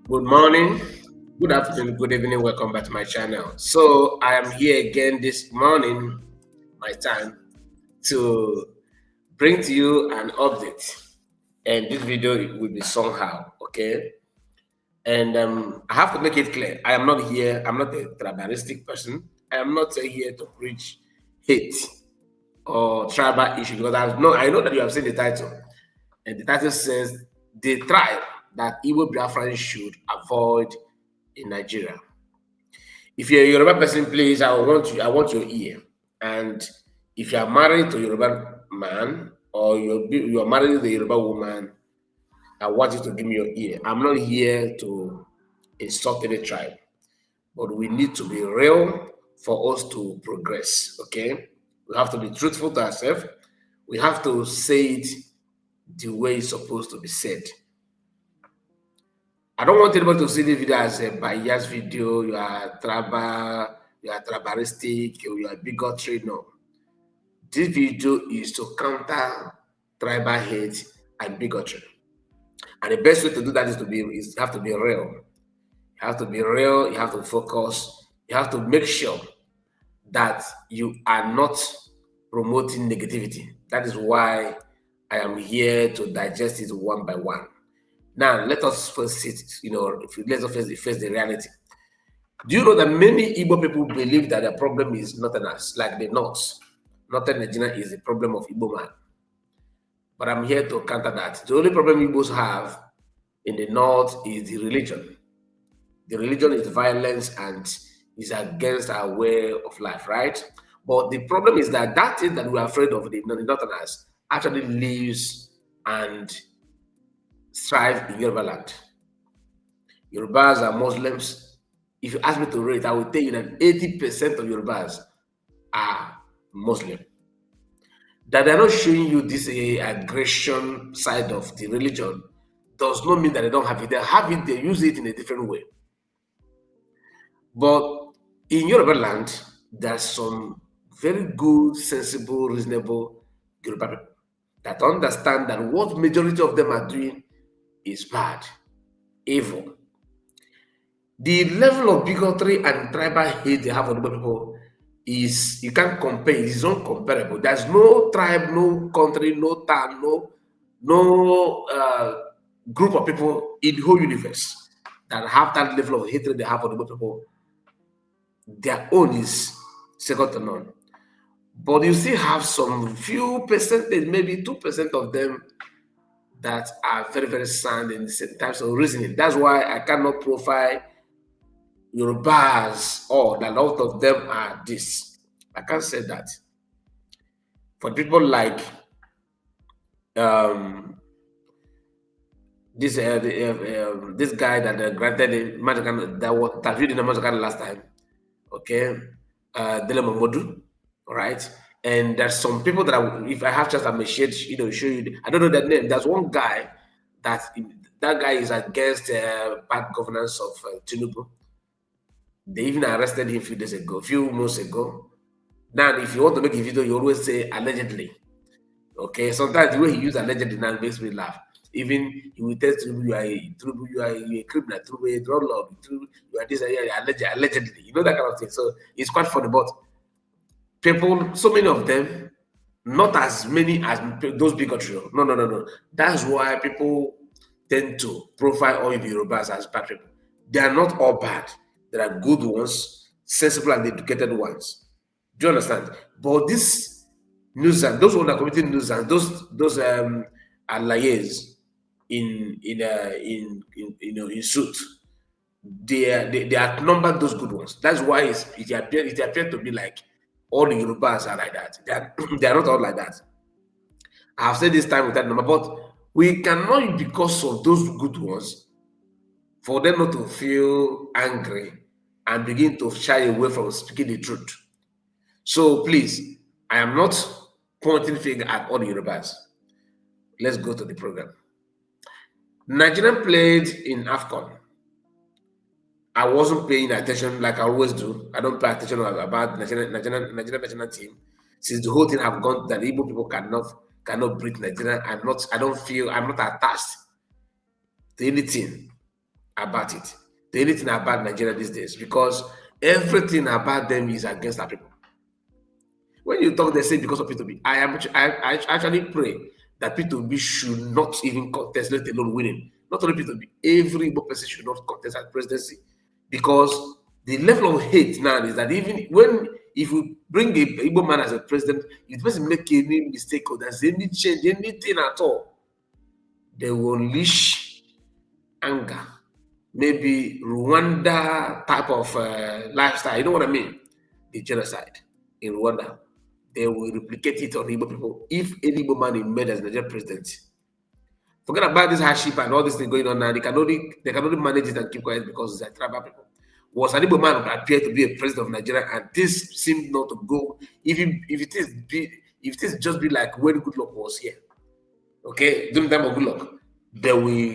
Good morning, good afternoon, good evening. Welcome back to my channel. So I am here again this morning, my time, to bring to you an update. And this video will be somehow, okay? And I have to make it clear. I am not here. I'm not a tribalistic person. I am not here to preach hate or tribal issue because I know that you have seen the title, and the title says the tribe that Igbo Biafrans should avoid in Nigeria. If you're a Yoruba person, please, I want your ear. And if you are married to a Yoruba man or you're married to a Yoruba woman, I want you to give me your ear. I'm not here to insult any tribe, but we need to be real for us to progress. Okay, we have to be truthful to ourselves. We have to say it the way it's supposed to be said. I don't want anybody to see this video as a bias video. You are tribal, you are tribalistic, you are bigotry. No. This video is to counter tribal hate and bigotry. And the best way to do that is you have to be real. You have to be real, you have to focus, you have to make sure that you are not promoting negativity. That is why I am here to digest it one by one. Now, let us first sit, let us face the reality. Do you know that many Igbo people believe that the problem is nothing else, like the North? Northern Nigeria is the problem of Igbo man. But I'm here to counter that. The only problem Igbos have in the North is the religion. The religion is violence and is against our way of life, right? But the problem is that that thing that we're afraid of, the Northerners, actually lives and strive in Yoruba land. Yorubas are Muslims. If you ask me to rate, I will tell you that 80% of Yorubas are Muslim. That they're not showing you this aggression side of the religion does not mean that they don't have it. They have it, they use it in a different way. But in Yoruba land, there's some very good, sensible, reasonable Yoruba people that understand that what majority of them are doing is bad, evil. The level of bigotry and tribal hate they have on the people is, you can't compare, it is uncomparable. There's no tribe, no country, no town, no group of people in the whole universe that have that level of hatred they have for the people. Their own is second to none. But you still have some few percentage, maybe 2% of them that are very, very sound in certain types of reasoning. That's why I cannot profile Yorubas or that a lot of them are this. I can't say that. For people like this this guy that granted the Magic that was interviewed in the Magic last time, okay, Dele Momodu, all right. And there's some people that if I have chance, I may share, show you. I don't know that name. There's one guy that guy is against bad governance of Tinubu. They even arrested him a few months ago. Now, if you want to make a video, you always say allegedly. Okay, sometimes the way he used allegedly now makes me laugh. Even he will tell Tinubu, you are a criminal, a drug lord, you are this, allegedly. You know that kind of thing. So it's quite funny, but people, so many of them, not as many as those bigotry. No. That's why people tend to profile all the Yorubas as bad people. They are not all bad. There are good ones, sensible and educated ones. Do you understand? But this nuisance, those ones that are committing nuisance, those allies in suit, they outnumber those good ones. That's why it appeared to be like all the Yorubas are like that. They are not all like that. I've said this time without number, but we cannot, because of those good ones, for them not to feel angry and begin to shy away from speaking the truth. So please, I am not pointing finger at all the Yorubas. Let's go to the program. Nigerian played in AFCON. I wasn't paying attention like I always do. I don't pay attention about Nigerian national team. Since the whole thing have gone that Igbo people cannot breathe Nigeria, I'm not attached to anything. about it, to anything about Nigeria these days, because everything about them is against our people. When you talk, they say because of P2B. I actually pray that P2B should not even contest, let alone winning. Not only P2B, every Igbo person should not contest at presidency, because the level of hate now is that even when if you bring a Igbo man as a president, if the person make any mistake or there's any change, anything at all, they will unleash anger, maybe Rwanda type of lifestyle. You know what I mean? The genocide in Rwanda. They will replicate it on Igbo people. If any Igbo man is made as Nigerian president, forget about this hardship and all this thing going on now. They can only manage it and keep quiet because they're tribal people. Was an Igbo man who appeared to be a president of Nigeria, and this seemed not to go. If it is just be like when Goodluck was here, okay, during the time of Goodluck, they will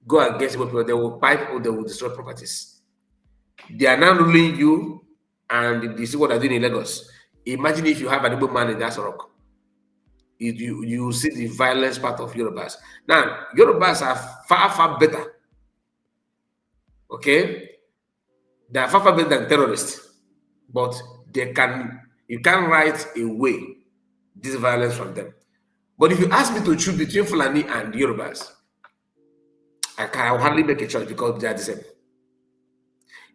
go against Igbo people. They will pipe or they will destroy properties. They are now ruling you, and you see what they're doing in Lagos. Imagine if you have an Igbo man in that rock. You see the violence part of Yorubas. Now, Yorubas are far, far better. Okay? They are far, far better than terrorists. But you can write away this violence from them. But if you ask me to choose between Fulani and Yorubas, I can hardly make a choice because they are the same.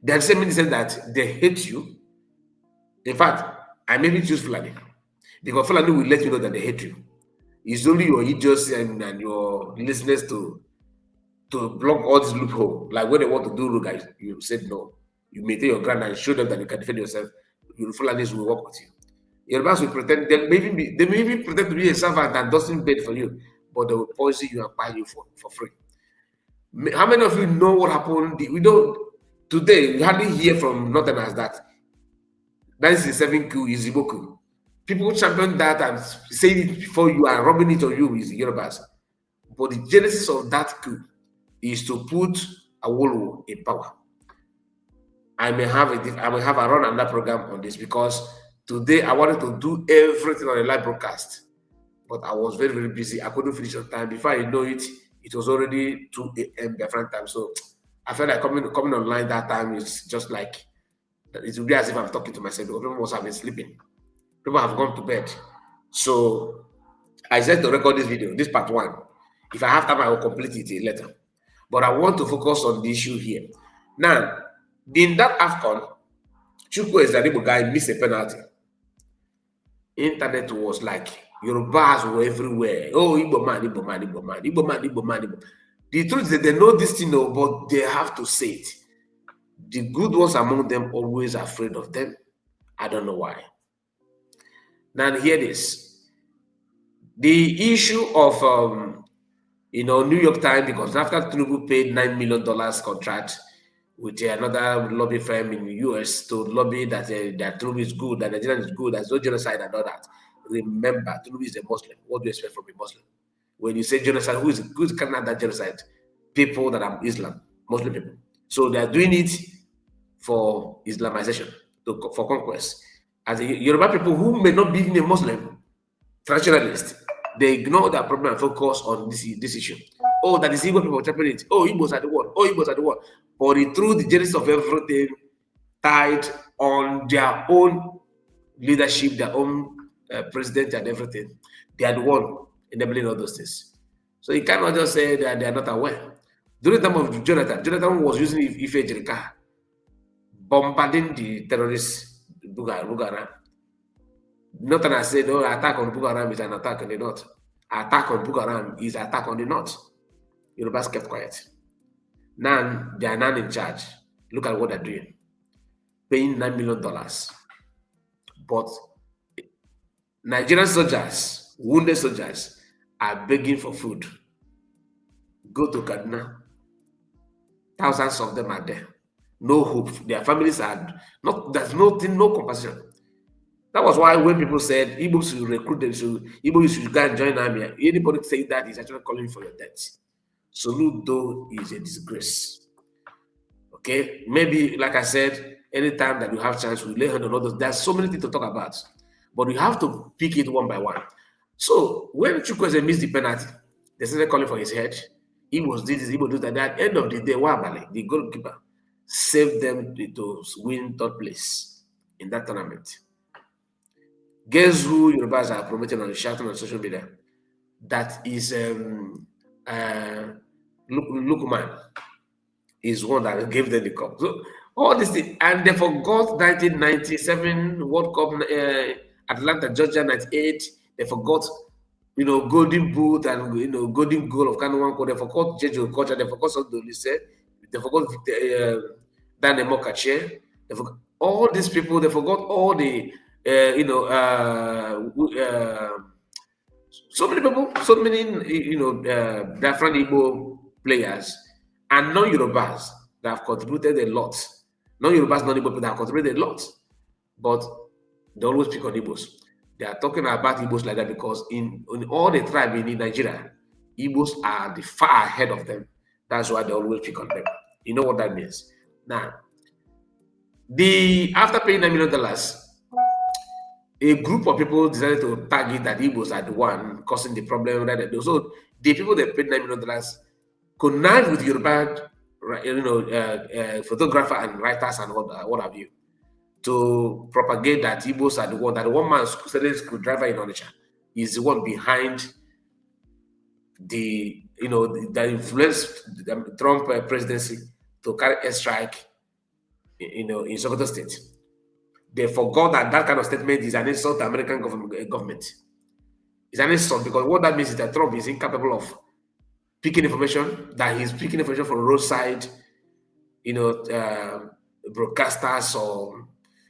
They are the same in the sense that they hate you. In fact, I maybe choose Fulani because Fulani will let you know that they hate you. It's only your idiocy and your listeners to block all this loophole. Like when they want to do guys, you said no. You maintain your ground and show them that you can defend yourself. Your Fulanis will work with you. Yorubas will pretend they may even pretend to be a servant and doesn't bed for you, but they will poison you and buy you for free. How many of you know what happened? We don't today. We hardly hear from Northerners that 1967 coup is Igbo coup. People champion that and say it before you are rubbing it on you is Yorubas. But the genesis of that coup is to put Awolowo in power. I may have a run on that program on this because today I wanted to do everything on a live broadcast, but I was very, very busy. I couldn't finish on time. Before I know it, it was already 2 a.m. Biafran time. So I felt like coming online that time is just like it would be as if I'm talking to myself because people must have been sleeping. People have gone to bed. So I said to record this video, this part 1. If I have time, I will complete it later. But I want to focus on the issue here. Now, in that AFCON, Chukwu Ezaribo guy missed a penalty. Internet was like, Yorubas were everywhere. Oh, Igbo man, Igbo man, Igbo man, Igbo man, Igbo man, Igbo man. The truth is that they know this thing, but they have to say it. The good ones among them always afraid of them. I don't know why. Now, hear this. The issue of, New York Times, because after Tinubu paid $9 million contract with another lobby firm in the US to lobby that Tinubu is good, that Nigeria is good, there's no genocide and all that. Remember, Tinubu is a Muslim. What do you expect from a Muslim? When you say genocide, who's carrying out that genocide? People that are Islam, Muslim people. So they are doing it for Islamization, for conquest. As Yoruba people who may not be even a Muslim, traditionalist, they ignore that problem and focus on this issue. Oh, that is Igbo people interpreting it. Oh, Igbos are the one. Oh, Igbos are the one. But the truth, the genesis of everything tied on their own leadership, their own president and everything. They are the one enabling all those things. So you cannot just say that they are not aware. During the time of Jonathan was using Ife Jerika, bombarding the terrorists, Bugara. Nothing I said, oh, attack on Bugaram is an attack on the north. Attack on Bugaram is attack on the north. Yorubas kept quiet. Now, they are now in charge. Look at what they're doing. Paying $9 million. But Nigerian soldiers, wounded soldiers, are begging for food. Go to Kaduna. Thousands of them are there. No hope. Their families are not, there's nothing, no compassion. That was why when people said Igbo should recruit them, Igbo should go and join army, anybody saying that is actually calling for your death. Soludo is a disgrace. Okay? Maybe, like I said, anytime that you have chance, we lay hand on others. There's so many things to talk about. But you have to pick it one by one. So, when Chukwueze missed the penalty, they started calling for his head. Igbos did this, Igbo did that. At the end of the day, Wabale, the goalkeeper, saved them to win third place in that tournament. Guess who Yorubas are promoting on shouting on social media? That is Lukman is one that gave them the cup. So all this thing, and they forgot 1997 World Cup, Atlanta, Georgia, 98. They forgot, Golden Boot and Golden Goal of Kanu Wanko. They forgot Jeju Culture. They forgot Sodolise. They forgot Dan Mokache. They forgot all these people. They forgot all the so many people, so many Biafran Igbo players and non-Yorubas that have contributed a lot. Non-Yorubas, non-Igbo people that have contributed a lot, but they always pick on Igbos. They are talking about Igbos like that because in all the tribes in Nigeria, Igbos are the far ahead of them. That's why they always pick on them. You know what that means? Now, after paying $9 million, a group of people decided to target that Igbos are the one causing the problem. So the people that paid $9 million connived with Yoruba, photographer and writers and what have you, to propagate that Igbos are the one, that the one man selling screwdriver in Onitsha is the one behind that influenced the Trump presidency to carry a strike, in Sokoto State. They forgot that kind of statement is an insult to American government. It's an insult because what that means is that Trump is incapable of picking information, that he's picking information from roadside, broadcasters or,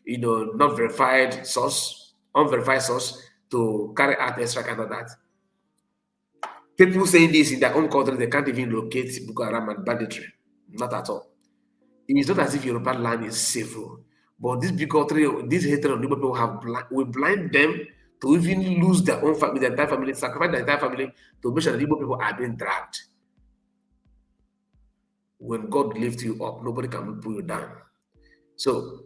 not verified source, unverified source to carry out a strike and all that. People saying this in their own country, they can't even locate Boko Haram and banditry. Not at all. It's not as if Yoruba land is safe. But this bigotry, this hatred of people will blind them to even lose their own family, their entire family, sacrifice their entire family to make sure that Igbo people are being dragged. When God lifts you up, nobody can pull you down. So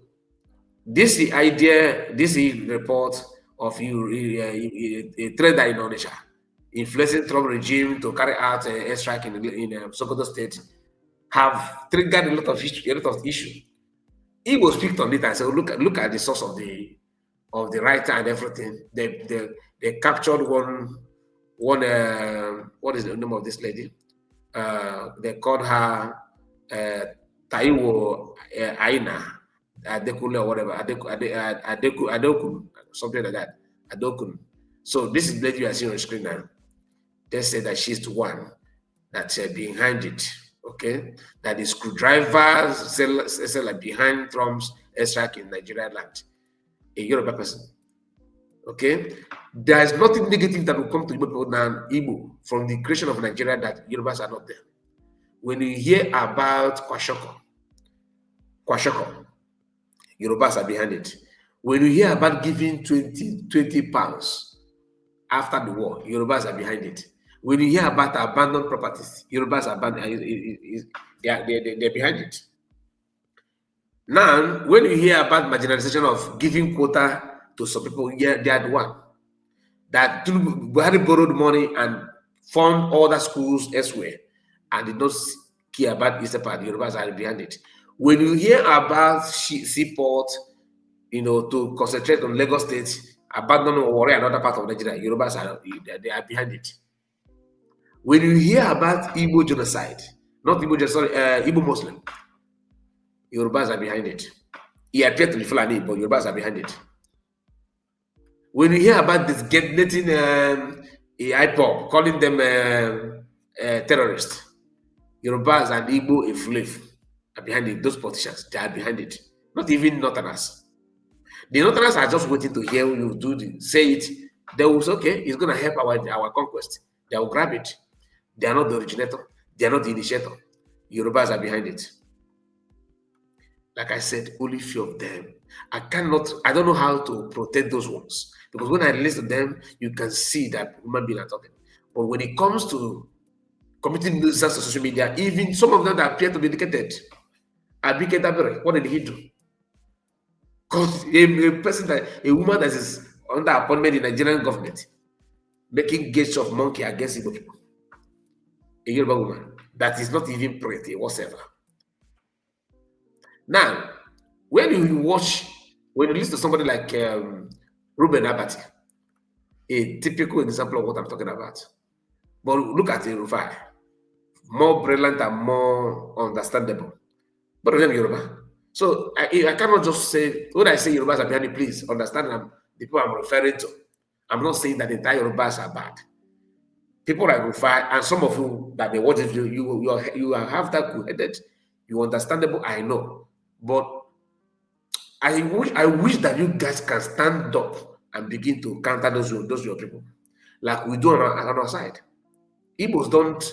this idea, this report of a trader in Onitsha influencing Trump regime to carry out a strike in Sokoto State have triggered a lot of issue. Igbo speak on it and say, look at the source of the writer and everything. They captured one what is the name of this lady? They called her Taiwo Aina Adekule or whatever, Adokun, something like that. Adokun. So this is the lady you are seeing on the screen now. They say that she's the one that's behind it. Okay, that the screwdrivers sell like behind Trump's strike in Nigeria land, a Yoruba person. Okay, there is nothing negative that will come to Igbo from the creation of Nigeria that Yorubas are not there. When you hear about Kwashoko, Yorubas are behind it. When you hear about giving 20 pounds after the war, Yorubas are behind it. When you hear about abandoned properties, Yorubas are they're behind it. Now, when you hear about marginalization of giving quota to some people, yeah, they are the one that Buhari borrowed money and fund other schools elsewhere and did not care about Eastern part. Yorubas are behind it. When you hear about seaport, to concentrate on Lagos State, abandon Warri and other part of Nigeria, Yorubas they are behind it. When you hear about Igbo genocide, not Igbo genocide, Igbo Muslim, Yorubas are behind it. He appeared to be Fulani, but Yorubas are behind it. When you hear about this getting IPOB, calling them terrorists, Yorubas and Igbo a slave are behind it. Those politicians, they are behind it. Not even Northerners. The Northerners are just waiting to hear you say it. They will say, okay, it's going to help our conquest. They will grab it. They are not the originator. They are not the initiator. Yorubas are behind it. Like I said, only few of them. I don't know how to protect those ones. Because when I listen to them, you can see that human beings are talking. But when it comes to committing nuisance on social media, even some of them that appear to be educated, what did he do? Because a woman that is under appointment in the Nigerian government, making gates of monkey against Igbo people. A Yoruba woman. that is not even pretty whatsoever. Now, when you listen to somebody like Ruben Abati, a typical example of what I'm talking about. But look at Rufai, more brilliant and more understandable. But of them Yoruba. So I cannot just say, when I say Yorubas are behind, please understand the people I'm referring to. I'm not saying that the entire Yorubas are bad. People like Rufai, and some of you that may watch this video, you have that good-headed, you understandable, I know. But I wish that you guys can stand up and begin to counter those your people, like we do on our side. Igbos don't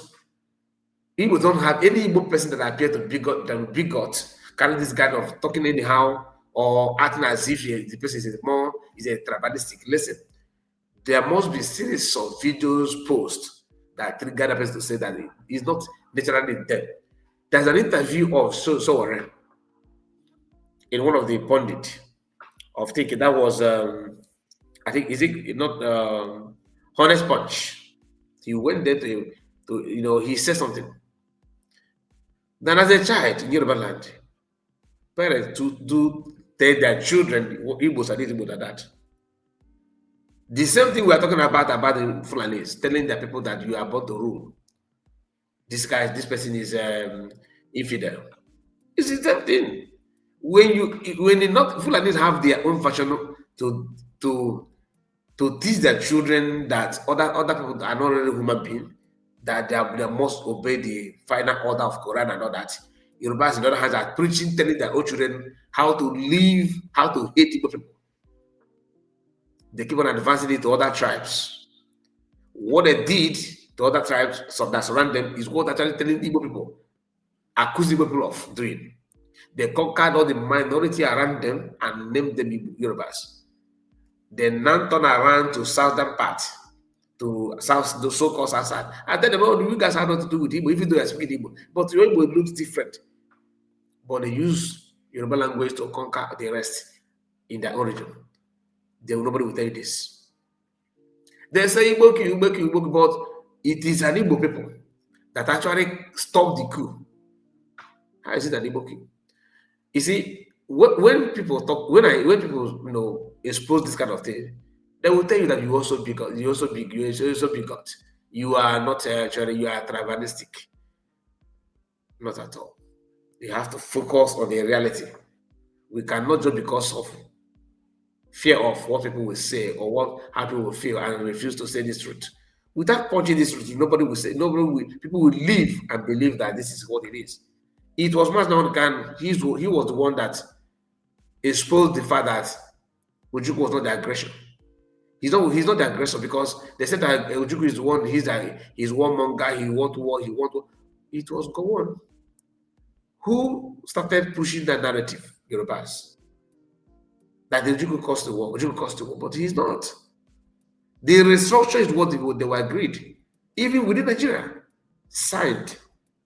have any Igbo person that appear to bigot, carrying this kind of talking anyhow or acting as if the person is a tribalistic. Listen, there must be series of videos posts that trigger the person to say that he's not naturally dead. There's an interview of Sowore in one of the pundit of thinking that was I think is it not Honest Punch. He went there to he said something. Then as a child in Yoruba land, parents do tell their children Igbos are this, Igbos are that. The same thing we are talking about the Fulanis, telling their people that you are about to rule. This person is infidel. It's the same thing. When the not Fulanis have their own version to teach their children that other people are not really human beings, that they must obey the final order of Quran and all that. Yorubas, on the other hand, are preaching, telling their own children how to live, how to hate Igbo people. They keep on advancing it to other tribes. What they did to other tribes that surround them is what they're actually telling Igbo people, accusing Igbo people of doing. They conquered all the minority around them and named them Yorubas. They now turn around to southern part, to south, the so-called south side. And tell them, oh, you guys have nothing to do with Igbo, even though you're speaking Igbo. But your Igbo looks different. But they use Yoruba language to conquer the rest in their origin. Nobody will tell you this. They say Igbo, but it is an Igbo people that actually stopped the coup. How is it an Igbo coup? You see, when people talk, when people expose this kind of thing, they will tell you that you also bigot. You are not actually, you are tribalistic. Not at all. You have to focus on the reality. We cannot just because of fear of what people will say or how people will feel and refuse to say this truth. Without punching this truth, people will live and believe that this is what it is. It was Masnaon he was the one that exposed the fact that Ojukwu was not the aggression. He's not the aggressor because they said that Ojukwu is the one, he's one monger, he want war. It was Gowon who started pushing that narrative, Yorubas. That the Ojukwu caused the war, but he's not. The restructure is what they were agreed. Even within Nigeria, signed.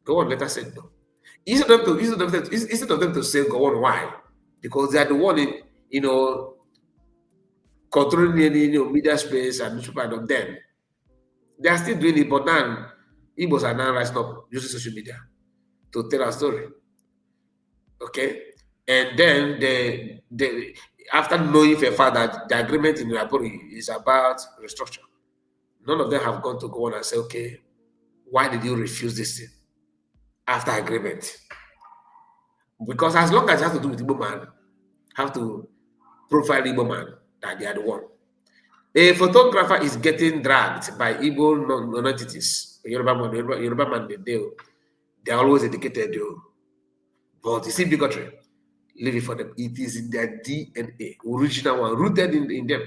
Gowon later said no. Instead of them to say Gowon, why? Because they are the one in controlling the media space and newspaper of them. They are still doing it, but now Igbos are now rising up using social media to tell our story. Okay? And then they after knowing for a fact that the agreement in Rapori is about restructure, none of them have gone to go on and say, okay, why did you refuse this thing after agreement? Because as long as it has to do with Igbo man, have to profile Igbo man that they are the one. A photographer is getting dragged by Igbo non-entities. Yoruba man, they're always educated, but you see bigotry. Leave it for them. It is in their DNA, original one, rooted in them.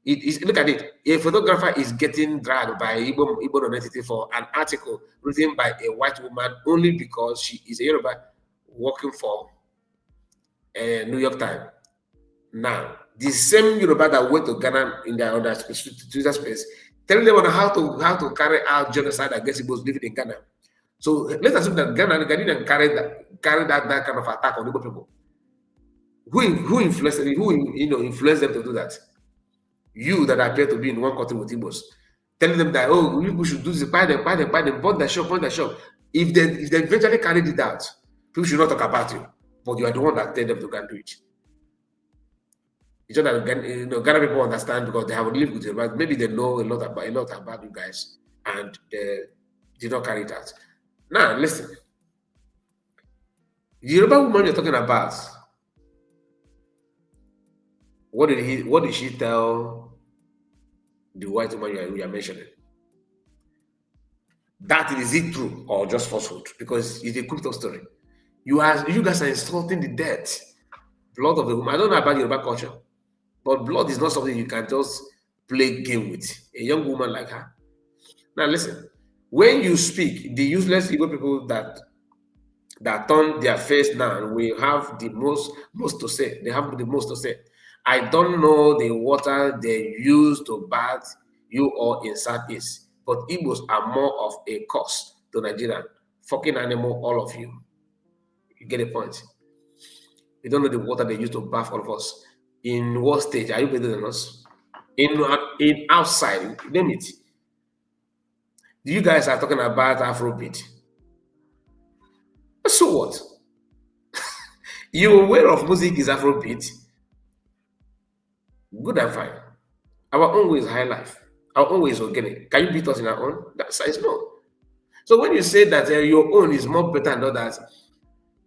Look at it. A photographer is getting dragged by Igbo non-entity for an article written by a white woman only because she is a Yoruba working for a New York Times. Now, the same Yoruba that went to Ghana in their other Twitter space, telling them on how to carry out genocide against Igbos living in Ghana. So let's assume that Ghanaian carry that kind of attack on Igbo people. Who influenced them? Influenced them to do that? You that appear to be in one country with Igbos, telling them that, oh, people should do this, buy them, burn the shop. If they eventually carried it out, people should not talk about you, but you are the one that tell them to go and do it. It's just that Ghana people understand because they have lived with you, but maybe they know a lot about you guys, and they did not carry it out. Now listen, the Yoruba woman you're talking about, what did she tell the white woman you are mentioning? That is it true or just falsehood? Because it's a crypto story. You guys are insulting the dead, blood of the woman. I don't know about Yoruba culture, but blood is not something you can just play game with. A young woman like her. Now listen, when you speak, the useless Igbo people that turn their face down will have the most to say. They have the most to say. I don't know the water they use to bath you all in Southeast, but Igbos are more of a curse to Nigeria. Fucking animal, all of you. You get the point. You don't know the water they use to bath all of us. In what stage are you better than us? In outside, name it. You guys are talking about Afrobeat. So what? You're aware of music is Afrobeat? Good and fine. Our own way is high life. Our own way is organic. Can you beat us in our own? That size no. So when you say that your own is more better than others,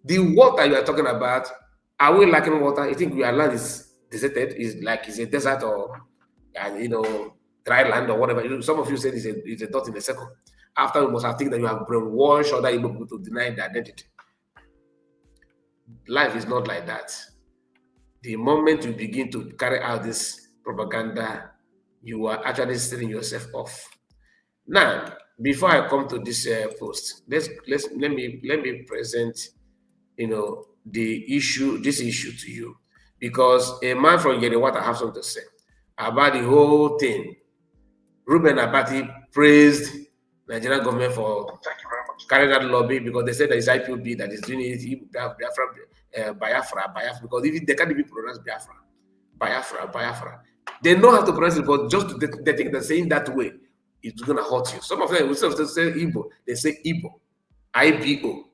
the water you are talking about, are we lacking water? You think our land is deserted? Is like it's a desert or dry land or whatever? Some of you said it's a dot in a circle. After we must have think that you have brainwashed other people to deny their identity. Life is not like that. The moment you begin to carry out this propaganda, you are actually setting yourself off. Now, before I come to this post, let me present, this issue to you, because a man from Yerewata have something to say about the whole thing. Ruben Abati praised Nigerian government for carrying out lobby because they said that it's IPOB that is doing it. Biafra, because if they can't even pronounce Biafra. They know how to pronounce it, but just they think that saying that way it's gonna hurt you. Some of them, instead of say Igbo, they say Igbo, IBO,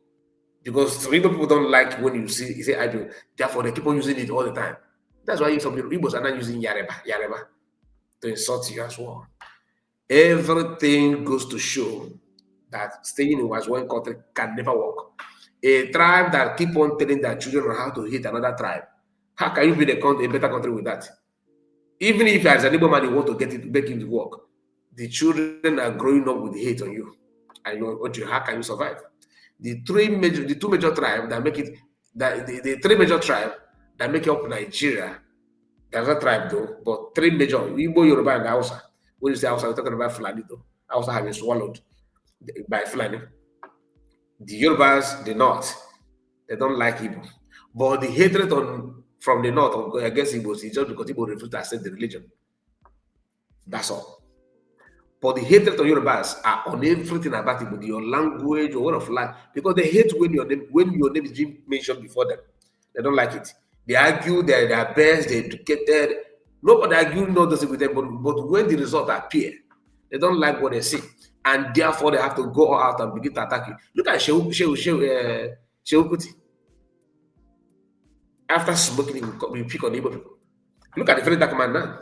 because Igbo people don't like when you say IBO. Therefore, they keep on using it all the time. That's why some Igbos are not using Yareba to insult you as well. Everything goes to show that staying in one country can never work. A tribe that keep on telling their children on how to hate another tribe, how can you build a better country with that? Even if as an Igbo man you want to make it work, the children are growing up with hate on you, and how can you survive? The two major tribes that make it, the three major tribes that make up Nigeria, there's a tribe though, but three major, Igbo, Yoruba, and Hausa. When you say Hausa, we're talking about Fulani though. Hausa have been swallowed by Fulani. The Yorubas, the North, they don't like Igbo. But the hatred from the North against Igbos is just because Igbo refuse to accept the religion. That's all. But the hatred of Yorubas are on everything about Igbo, your language, your way of life, because they hate when your name is being mentioned before them. They don't like it. They argue they're their best, they're educated. Nobody arguing not does it with them, but when the results appear, they don't like what they see. And therefore, they have to go out and begin to attack you. Look at Shehu Kuti. After smoking, he pick on Igbo people. Look at the very dark man now.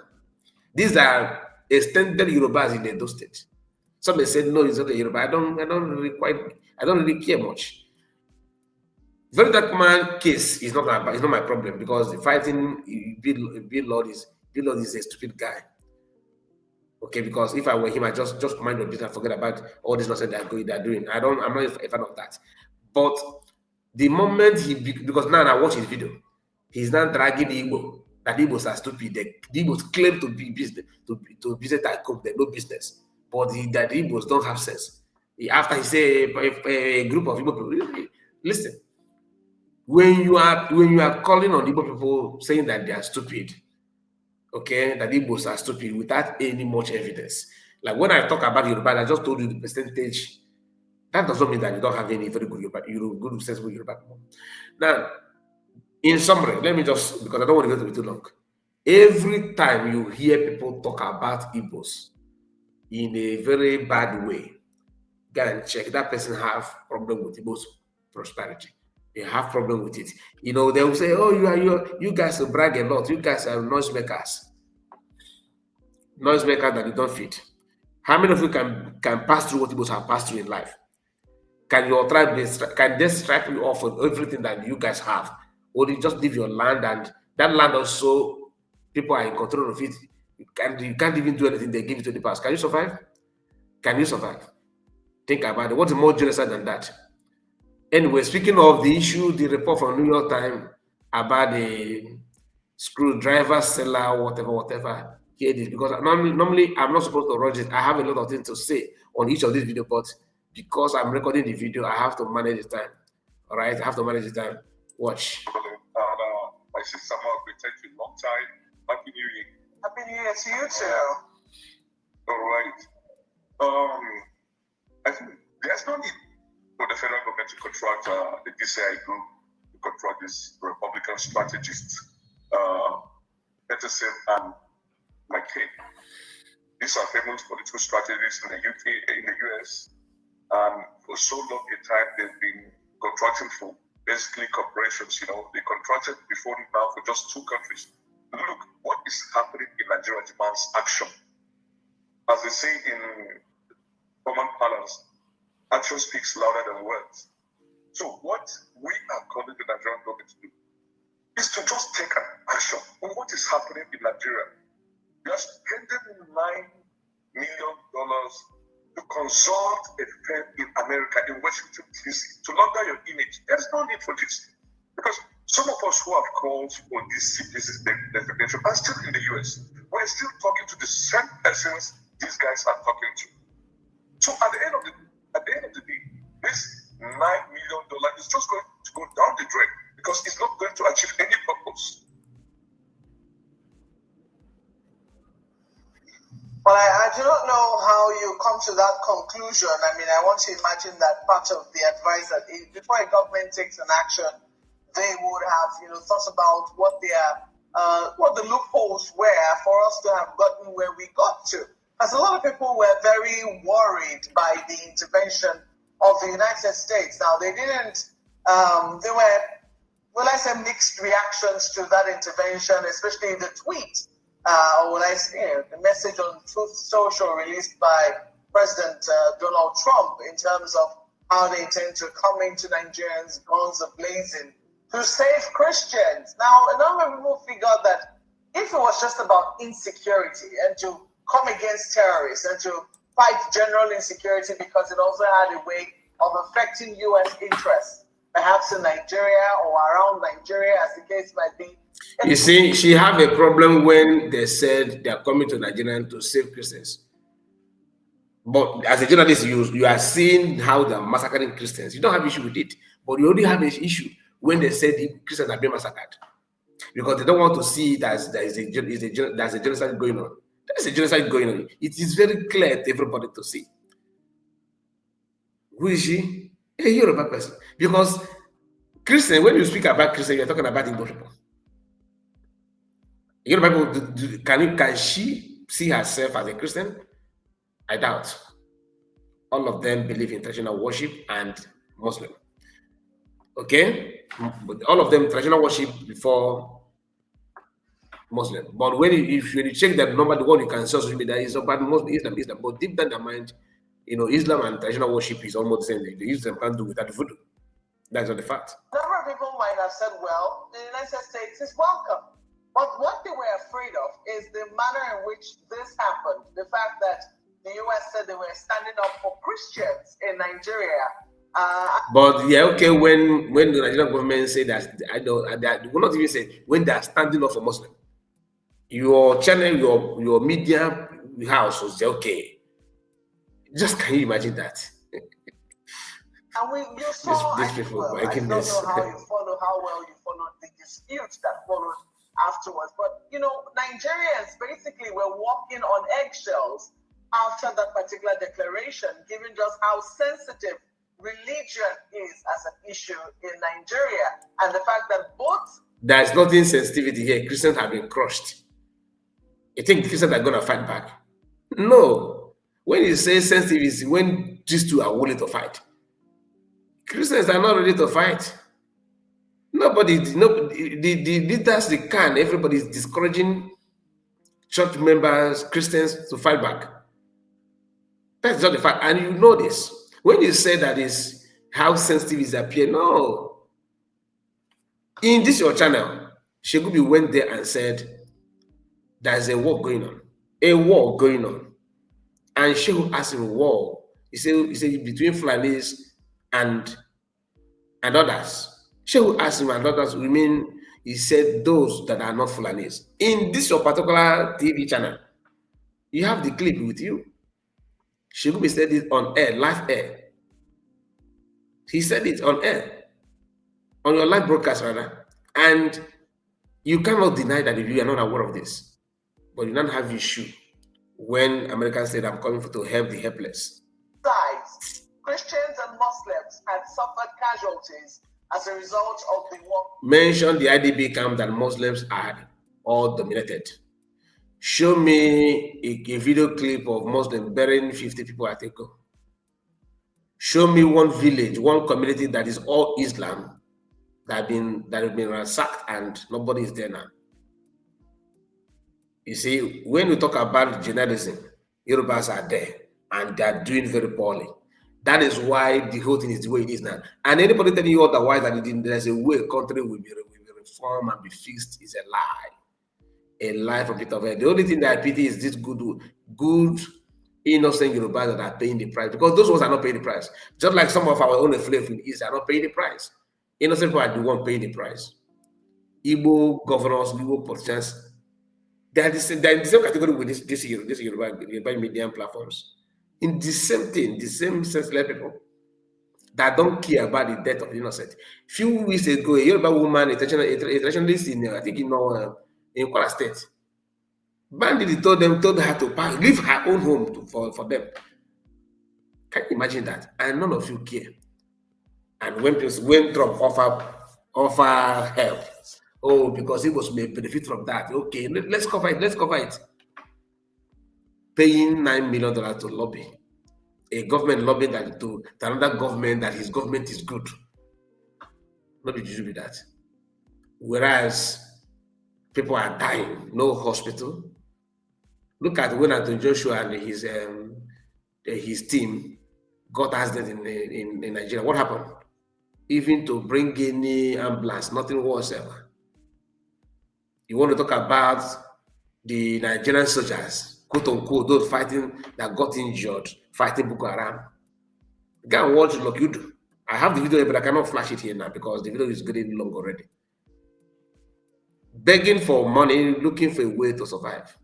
These are extended Yorubas in those states. Some may say, no, it's not a Yoruba. I don't really care much. Very dark man case is not my problem, because fighting Bill Lord is a stupid guy. Okay, because if I were him, I just mind your business and forget about all this nonsense they're doing. I'm not a fan of that. But the moment because now I watch his video, he's now dragging the Igbo. That the Igbos are stupid. The Igbos claim to be business, to business tycoon, they're no business. But that the Igbos don't have sense. After he say a group of Igbo people, listen, when you are calling on Igbo people saying that they are stupid, okay, that Igbos are stupid without any much evidence. Like when I talk about Yoruba, I just told you the percentage. That doesn't mean that you don't have any very good Yoruba, good sensible Yoruba people. Now, in summary, let me just, because I don't want to go to be too long. Every time you hear people talk about Igbos in a very bad way, go and check. That person have problem with Igbo's prosperity. They have problem with it. You know, they will say, "Oh, you guys will brag a lot. You guys are noisemakers that you don't fit." How many of you can pass through what Igbos have passed through in life? Can your tribe can they strip you off of everything that you guys have, or you just leave your land and that land also people are in control of it? You can't even do anything. They give it to the past. Can you survive? Can you survive? Think about it. What's more genocide than that? Anyway, speaking of the issue, the report from New York Times about the screwdriver seller, whatever. Hear this because normally I'm not supposed to rush it. I have a lot of things to say on each of these video, but because I'm recording the video, I have to manage the time. All right, I have to manage the time. Watch. My sister Mark, we thank you a long time. Happy New Year. Happy New Year to you too. All right. I think there's no need for the federal government to contract the DCI group to contract this Republican strategist, Peterson and McCain. These are famous political strategists in the UK, in the US, and for so long a time they've been contracting for basically corporations. You know, they contracted before now for just 2 countries. Look, what is happening in Nigeria demands action. As they say in common parlance, action speaks louder than words. So what we are calling the Nigerian government to do is to just take an action on what is happening in Nigeria. We are spending $9 million to consult a firm in America, in Washington, D.C., to launder your image. There is no need for this. Because some of us who have called for this designation are still in the US. We're still talking to the same persons these guys are talking to. So at the end of the day, this $9 million is just going to go down the drain because it's not going to achieve any purpose. Well, I do not know how you come to that conclusion. I mean, I want to imagine that part of the advice that before a government takes an action, they would have, thought about what the loopholes were for us to have gotten where we got to. As a lot of people were very worried by the intervention of the United States. Now, they didn't, there were, will I say, mixed reactions to that intervention, especially the tweet, or will I say, the message on Truth Social released by President Donald Trump in terms of how they intend to come into Nigerians, guns a-blazing, to save Christians. Now, a number of people figured that if it was just about insecurity and to come against terrorists and to fight general insecurity because it also had a way of affecting U.S. interests, perhaps in Nigeria or around Nigeria, as the case might be. You see, she have a problem when they said they are coming to Nigeria to save Christians. But as a journalist, you are seeing how they are massacring Christians. You don't have issue with it, but you only have an issue when they say the Christians are being massacred, because they don't want to see it as there's a genocide going on. There's a genocide going on. It is very clear to everybody to see. Who is she? A Yoruba person. Because Christian, when you speak about Christian, you're talking about Igbo people. Yoruba people, can she see herself as a Christian? I doubt. All of them believe in traditional worship and Muslim. Okay? But all of them traditional worship before Muslim. But when you check that number, the one you can social media is about Muslim, Islam. But deep down their mind, Islam and traditional worship is almost the same thing. The Islam can't do without voodoo. That's not the fact. A number of people might have said, well, the United States is welcome. But what they were afraid of is the manner in which this happened. The fact that the US said they were standing up for Christians in Nigeria. But yeah, okay, when the Nigerian government say that, that will not even say when they are standing up for Muslim. Your channel, your media house will say, okay. Just can you imagine that? And you saw, these people, I don't know how well you followed the disputes that followed afterwards. But Nigerians basically were walking on eggshells after that particular declaration, given just how sensitive religion is as an issue in Nigeria, and the fact that both there's nothing sensitivity here. Christians have been crushed. You think Christians are going to fight back? No. When you say sensitivity, when these two are willing to fight. Christians are not ready to fight. Nobody, no, the leaders, they can. Everybody is discouraging church members, Christians to fight back. That's not the fact. And you know this. When you say that is how sensitive is appear, no. In this your channel, Shegubi went there and said, there's a war going on. A war going on. And Shehu asked him, war. He said between Fulanis and others. Shehu asked him, and others, we mean, he said those that are not Fulanis. In this your particular TV channel, you have the clip with you. Shehu said it on air, live air. He said it on air, on your live broadcast rather. And you cannot deny that if you are not aware of this. But you don't have issue when Americans said, I'm coming to help the helpless. Sides, Christians and Muslims had suffered casualties as a result of the war. Mention the IDB camp that Muslims are all dominated. Show me a video clip of Muslims burying 50 people at Eko. Show me one village, one community that is all Islam that have been ransacked and nobody is there now. You see, when we talk about journalism, Yorubas are there and they are doing very poorly. That is why the whole thing is the way it is now. And anybody telling you otherwise that there's a way a country will be reformed and be fixed is a lie. A lie from Peter Ver. The only thing that I pity is this good, innocent Yorubas that are paying the price, because those ones are not paying the price. Just like some of our own affiliates in the East are not paying the price. Innocent people are the one paying the price. Igbo governors, Igbo politicians, they're in the same category with this Yoruba media platforms. In the same thing, the same senseless people that don't care about the death of the innocent. Few weeks ago, a Yoruba woman, a traditionalist in, I think in Kwara State, bandit told her to leave her own home for them. Can you imagine that? And none of you care. And when Trump offer help, oh, because he may benefit from that. Okay, let's cover it. Paying $9 million to lobby. A government lobbying that to another government that his government is good. Nobody should be that. Whereas people are dying, no hospital. Look at when Anthony Joshua and his team got accident in Nigeria. What happened? Even to bring any ambulance, nothing whatsoever. You want to talk about the Nigerian soldiers, quote unquote, those fighting that got injured, fighting Boko Haram. Go and watch like you do. I have the video, but I cannot flash it here now because the video is getting long already. Begging for money, looking for a way to survive.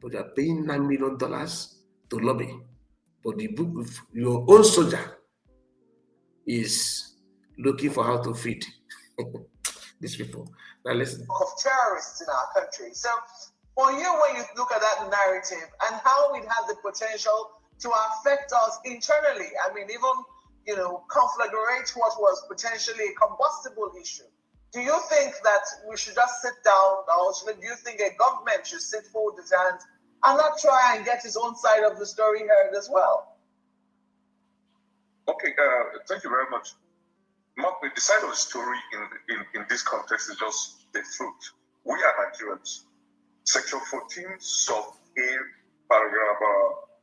But they're paying $9 million to lobby. But your own soldier is looking for how to feed these people. Now listen. Of terrorists in our country. So for you, when you look at that narrative and how it has the potential to affect us internally, I mean, even, conflagrate what was potentially a combustible issue. Do you think that we should just sit down, or do you think a government should sit fold its hands and not try and get his own side of the story heard as well? Okay, thank you very much. Mark, the side of the story in this context is just the truth. We are Nigerians. Section 14, sub A, paragraph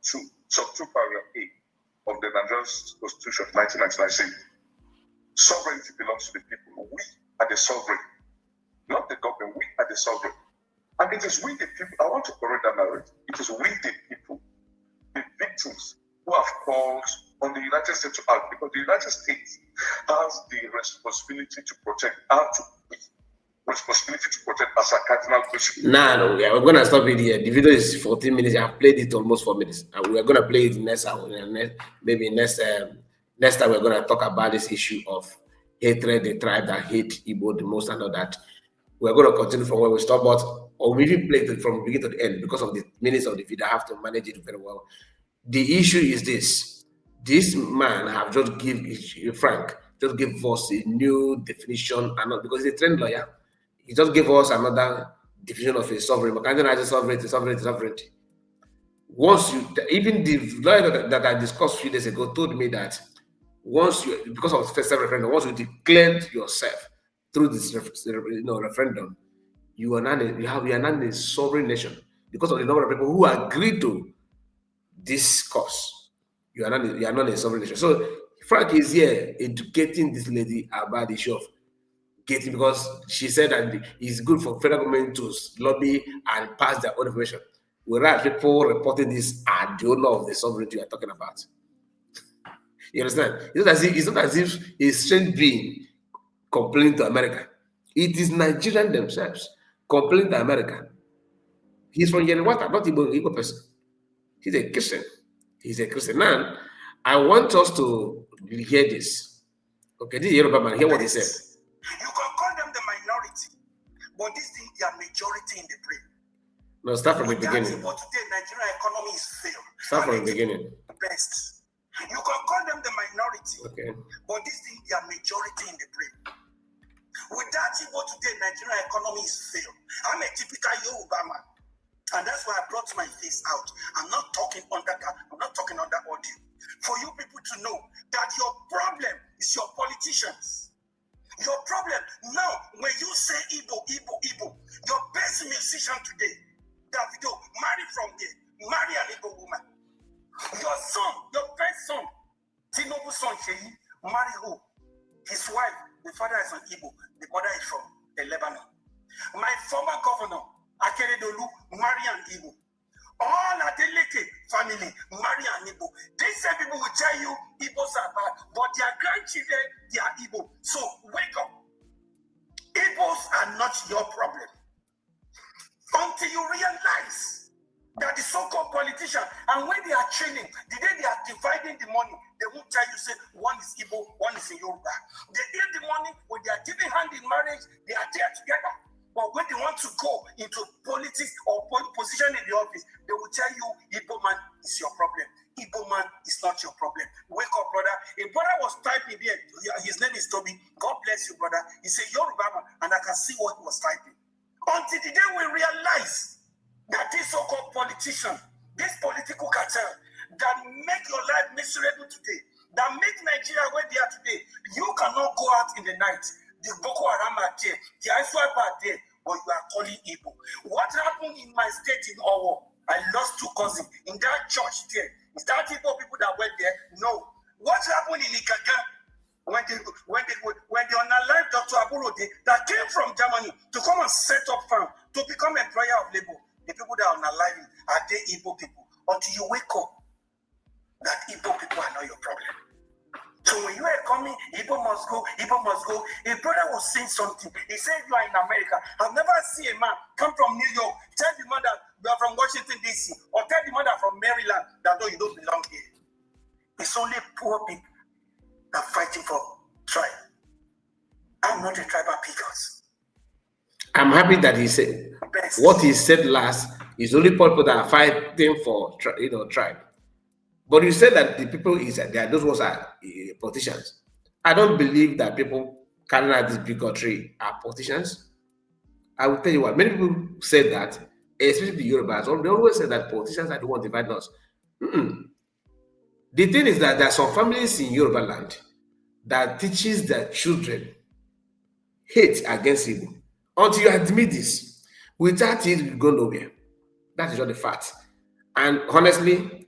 2, sub 2, paragraph A of the Nigerian Constitution of 1999 says, sovereignty belongs to the people. We are the sovereign, not the government. We are the sovereign. And it is we the people, I want to correct that narrative. It is we the people, the victims, who have called on the United States to act, because the United States has the responsibility to protect as a cardinal principle. No, we're going to stop it here. The video is 14 minutes. I've played it almost 4 minutes. And we're going to play it next hour. Maybe next time we're going to talk about this issue of hatred, the tribe that hate Igbo the most and all that. We're going to continue from where we stop, or we will play it from beginning to the end because of the minutes of the video. I have to manage it very well. The issue is this. This man have just Frank just gave us a new definition, and because he's a trained lawyer, he just gave us another definition of a sovereign. But sovereignty. once you, even the lawyer that I discussed a few days ago told me that once you, because of the referendum, once you declared yourself through this referendum, you are not you are not a sovereign nation because of the number of people who agreed to this cause. You are not a sovereign nation. So Frank is here educating this lady about the issue of getting, because she said that it's good for federal government to lobby and pass their own information. Whereas people reporting this are the owner of the sovereignty we are talking about. You understand? It's not as if a strange being complaining to America. It is Nigerian themselves complaining to America. He's from Yenwata, not Igbo person. He's a Christian. He's a Christian. Now, I want us to hear this. Okay, this is Yoruba man. Hear what he said. You can call them the minority, but this thing, they are majority in the brain. No, start from the beginning. But today, Nigerian economy is failed. Start from the beginning. Best. You can call them the minority, okay, but this thing, they are majority in the brain. Without Igbo today, Nigerian economy is failed. I'm a typical Yoruba man, and that's why I brought my face out. I'm not talking under audio. For you people to know that your problem is your politicians. Your problem now, when you say Igbo, your best musician today, Davido, marry from there, marry an Igbo woman. Your son, your best son, Tinubu's son, Sheyi, marry who? His wife, the father is an Igbo, the mother is from Lebanon. My former governor, Akeredolu, marry an Igbo. All Adeleke family marry an Igbo. These same people will tell you Igbos are bad, but their grandchildren, they are Igbo. So wake up. Igbos are not your problem. Until you realize that the so-called politicians, and when they are training, the day they are dividing the money, they won't tell you, say, one is Igbo, one is in Yoruba. They eat the money, when they are giving hand in marriage, they are there together. But when they want to go into politics or position in the office, they will tell you, Igbo man is your problem. Igbo man is not your problem. Wake up, brother. A brother was typing there. His name is Toby. God bless you, brother. He said, Yoruba man, and I can see what he was typing. Until the day we realize that this so-called politician, this political cartel, that make your life miserable today, that make Nigeria where they are today, you cannot go out in the night. The Boko Haram are there, the ISWAP are there, but you are calling Igbo. What happened in my state in Owo? I lost two cousins in that church there. Is that Igbo people that went there? No. What happened in Ikaga? When the unalive Dr. Aburode that came from Germany to come and set up farm to become employer of labor, the people that are unalive are they Igbo people? Until you wake up that Igbo people are not your problem. So when you are coming, Igbo must go, Igbo must go. A brother was saying something. He said, you are in America. I've never seen a man come from New York, tell the man that you are from Washington, D.C., or tell the man that from Maryland that no, you don't belong here. It's only poor people that are fighting for tribe. I'm not a tribal pickers. I'm happy that he said what he said last is only people that are fighting for tribe. But you said that the people those ones are politicians. I don't believe that people carrying out this bigotry are politicians. I will tell you what, many people say that, especially the Yorubas, they always say that politicians are the ones dividing us. The thing is that there are some families in Yoruba land that teaches their children hate against Igbo. Until you admit this, without it, you go nowhere. That is just the fact. And honestly,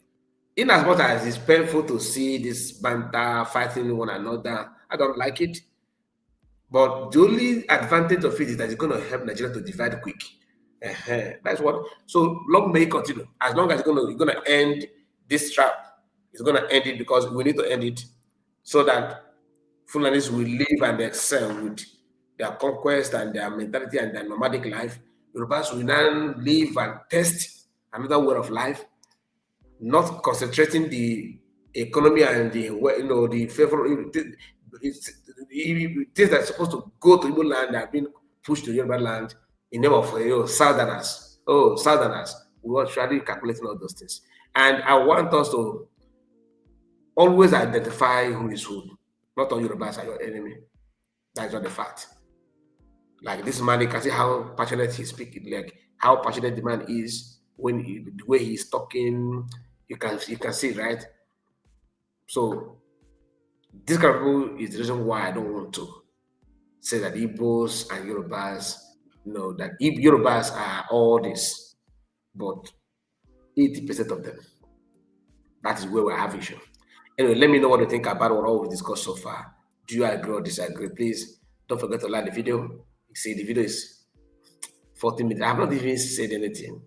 in as much as it's painful to see this banter fighting one another, I don't like it. But the only advantage of it is that it's going to help Nigeria to divide quick. That's what. So long may it continue. As long as it's going to end this trap, it's going to end it because we need to end it so that Fulanis will live and excel with their conquest and their mentality and their nomadic life. Yorubas will now live and test another way of life, not concentrating the economy and the favorable things that are supposed to go to Igbo land that have been pushed to Yoruba land in name of Southerners. Oh, Southerners. We were actually calculating all those things. And I want us to always identify who is who. Not all Yorubas are your enemy. That's not the fact. Like this man, you can see how passionate he's speaking, like how passionate the man is the way he's talking, you can see, right? So this kind of people is the reason why I don't want to say that Igbos and Yorubas, that Yorubas are all this, but 80% of them, that is where we have issue. Anyway, let me know what you think about what all we discussed so far. Do you agree or disagree? Please don't forget to like the video. You see, the video is 40 minutes. I have not even said anything,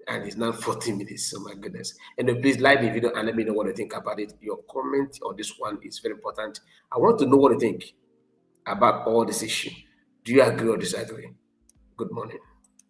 and it's now 40 minutes. So my goodness. Anyway, please like the video and let me know what you think about it. Your comment on this one is very important. I want to know what you think about all this issue. Do you agree or disagree? Good morning.